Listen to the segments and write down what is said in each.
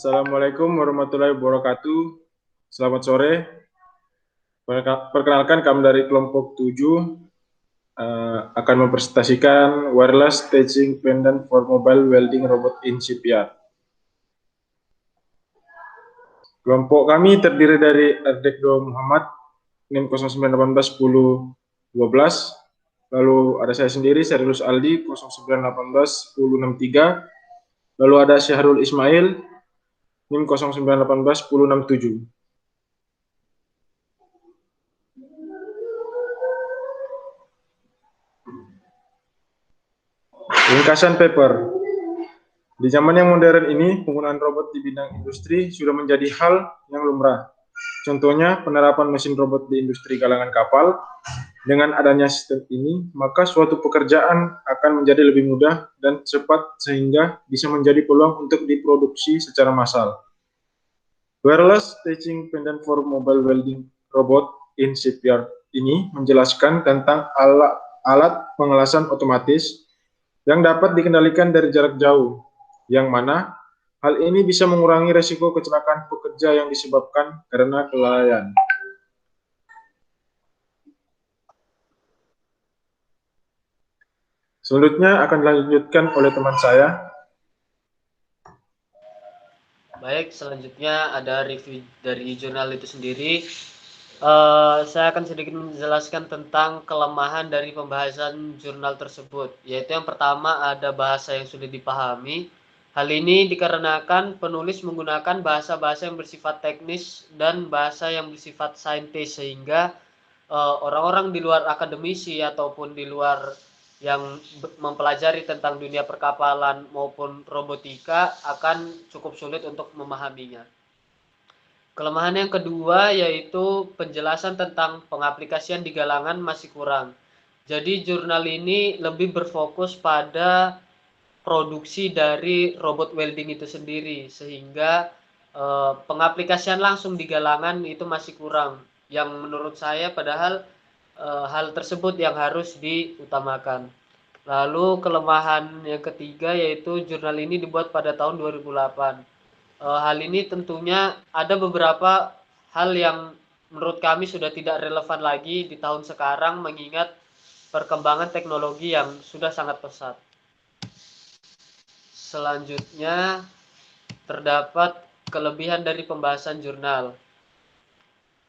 Assalamualaikum warahmatullahi wabarakatuh. Selamat sore. Perkenalkan kami dari kelompok 7 akan mempresentasikan wireless staging pendant for mobile welding robot in shipyard. Kelompok kami terdiri dari Erdekdo Muhammad NIM 09181012, lalu ada saya sendiri Serius Aldi 09181063, lalu ada Syahrul Ismail NIM 09181067. Ringkasan paper. Di zaman yang modern ini, penggunaan robot di bidang industri sudah menjadi hal yang lumrah. Contohnya, penerapan mesin robot di industri galangan kapal. Dengan adanya sistem ini, maka suatu pekerjaan akan menjadi lebih mudah dan cepat sehingga bisa menjadi peluang untuk diproduksi secara massal. Wireless staging pendant for mobile welding robot in shipyard ini menjelaskan tentang alat pengelasan otomatis yang dapat dikendalikan dari jarak jauh, yang mana hal ini bisa mengurangi resiko kecelakaan pekerja yang disebabkan karena kelalaian. Selanjutnya akan dilanjutkan oleh teman saya. Baik, selanjutnya ada review dari jurnal itu sendiri. Saya akan sedikit menjelaskan tentang kelemahan dari pembahasan jurnal tersebut, yaitu yang pertama ada bahasa yang sulit dipahami. Hal ini dikarenakan penulis menggunakan bahasa-bahasa yang bersifat teknis dan bahasa yang bersifat saintis, sehingga orang-orang di luar akademisi ataupun di luar yang mempelajari tentang dunia perkapalan maupun robotika akan cukup sulit untuk memahaminya. Kelemahan yang kedua yaitu penjelasan tentang pengaplikasian di galangan masih kurang. Jadi jurnal ini lebih berfokus pada produksi dari robot welding itu sendiri, sehingga pengaplikasian langsung di galangan itu masih kurang. Yang menurut saya padahal hal tersebut yang harus diutamakan. Lalu kelemahan yang ketiga yaitu jurnal ini dibuat pada tahun 2008. Hal ini tentunya ada beberapa hal yang menurut kami sudah tidak relevan lagi di tahun sekarang mengingat perkembangan teknologi yang sudah sangat pesat. Selanjutnya terdapat kelebihan dari pembahasan jurnal,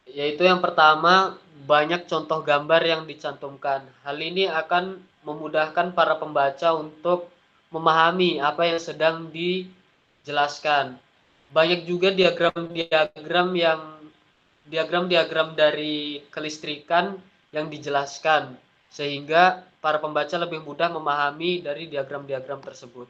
yaitu yang pertama banyak contoh gambar yang dicantumkan. Hal ini akan memudahkan para pembaca untuk memahami apa yang sedang dijelaskan. Banyak juga diagram-diagram dari kelistrikan yang dijelaskan, sehingga para pembaca lebih mudah memahami dari diagram-diagram tersebut.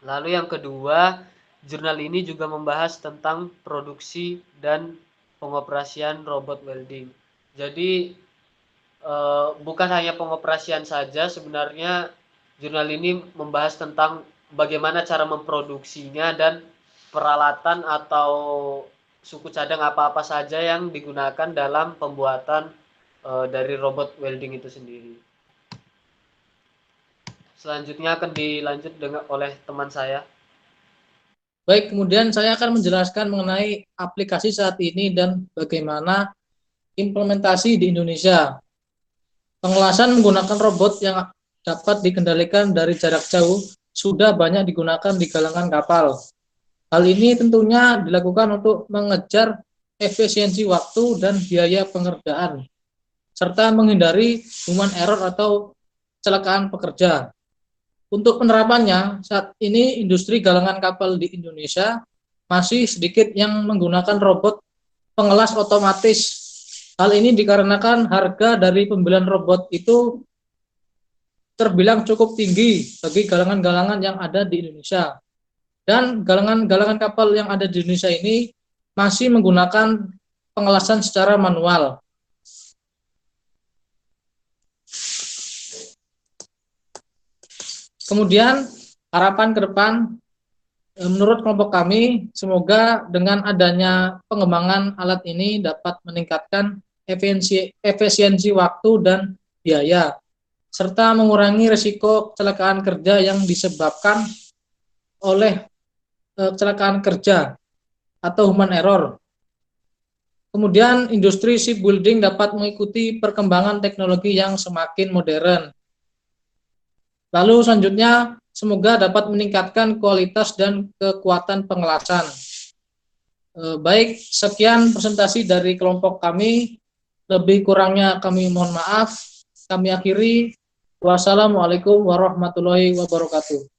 Lalu yang kedua, jurnal ini juga membahas tentang produksi dan pengoperasian robot welding. Jadi bukan hanya pengoperasian saja, sebenarnya jurnal ini membahas tentang bagaimana cara memproduksinya dan peralatan atau suku cadang apa-apa saja yang digunakan dalam pembuatan dari robot welding itu sendiri. Selanjutnya akan dilanjut oleh teman saya. Baik, kemudian saya akan menjelaskan mengenai aplikasi saat ini dan bagaimana implementasi di Indonesia. Pengelasan menggunakan robot yang dapat dikendalikan dari jarak jauh sudah banyak digunakan di galangan kapal. Hal ini tentunya dilakukan untuk mengejar efisiensi waktu dan biaya pengerjaan, serta menghindari human error atau kecelakaan pekerja. Untuk penerapannya, saat ini industri galangan kapal di Indonesia masih sedikit yang menggunakan robot pengelas otomatis. Hal ini dikarenakan harga dari pembelian robot itu terbilang cukup tinggi bagi galangan-galangan yang ada di Indonesia. Dan galangan-galangan kapal yang ada di Indonesia ini masih menggunakan pengelasan secara manual. Kemudian harapan ke depan menurut kelompok kami, semoga dengan adanya pengembangan alat ini dapat meningkatkan efisiensi waktu dan biaya, serta mengurangi risiko kecelakaan kerja yang disebabkan oleh kecelakaan kerja atau human error. Kemudian industri shipbuilding dapat mengikuti perkembangan teknologi yang semakin modern. Lalu selanjutnya, semoga dapat meningkatkan kualitas dan kekuatan pengelasan. Baik, sekian presentasi dari kelompok kami. Lebih kurangnya kami mohon maaf. Kami akhiri. Wassalamualaikum warahmatullahi wabarakatuh.